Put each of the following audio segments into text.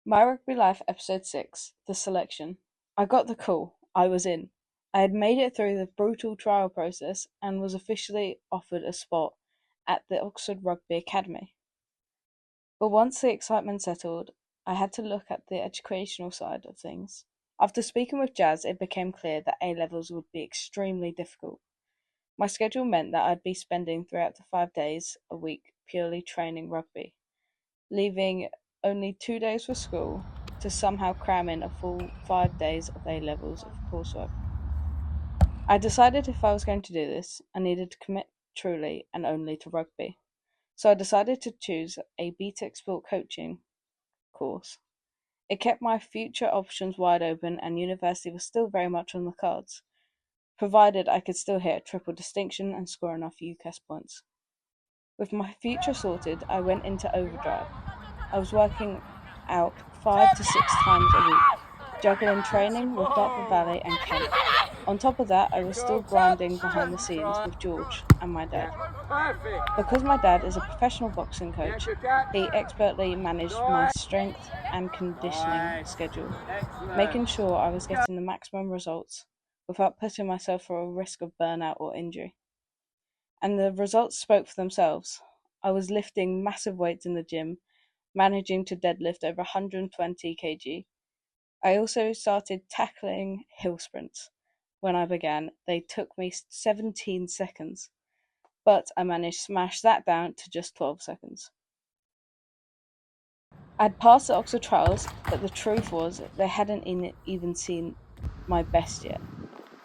My Rugby Life Episode 6, The Selection. I got the call. I was in. I had made it through the brutal trial process and was officially offered a spot at the Oxford Rugby Academy. But once the excitement settled, I had to look at the educational side of things. After speaking with Jazz, it became clear that A levels would be extremely difficult. My schedule meant that I'd be spending throughout the 5 days a week purely training rugby, leaving only 2 days for school to somehow cram in a full 5 days of A levels of coursework. I decided if I was going to do this, I needed to commit truly and only to rugby. So I decided to choose a BTEC Sport Coaching course. It kept my future options wide open, and university was still very much on the cards, provided I could still hit a triple distinction and score enough UCAS points. With my future sorted, I went into overdrive. I was working out 5 to 6 times a week, juggling training with Dartford Valley and Kent. On top of that, I was still grinding behind the scenes with George and my dad. Because my dad is a professional boxing coach, he expertly managed my strength and conditioning schedule, making sure I was getting the maximum results without putting myself for a risk of burnout or injury. And the results spoke for themselves. I was lifting massive weights in the gym, managing to deadlift over 120 kg. I also started tackling hill sprints. When I began, they took me 17 seconds, but I managed to smash that down to just 12 seconds. I'd passed the Oxford trials, but the truth was they hadn't even seen my best yet.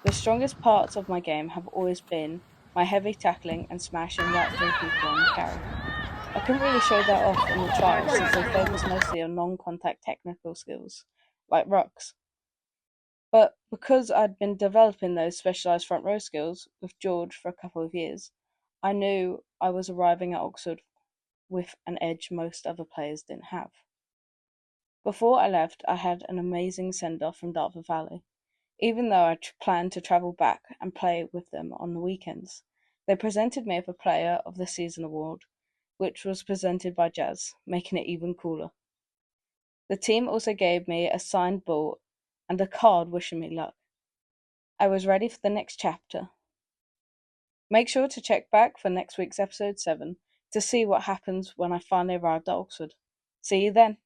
The strongest parts of my game have always been my heavy tackling and smashing right through people on the carry. I couldn't really show that off in the trials since they focused mostly on non-contact technical skills, like rucks. But because I'd been developing those specialised front row skills with George for a couple of years, I knew I was arriving at Oxford with an edge most other players didn't have. Before I left, I had an amazing send-off from Dartford Valley. Even though I planned to travel back and play with them on the weekends, they presented me with a Player of the Season award, which was presented by Jazz, making it even cooler. The team also gave me a signed ball and a card wishing me luck. I was ready for the next chapter. Make sure to check back for next week's episode 7 to see what happens when I finally arrived at Oxford. See you then.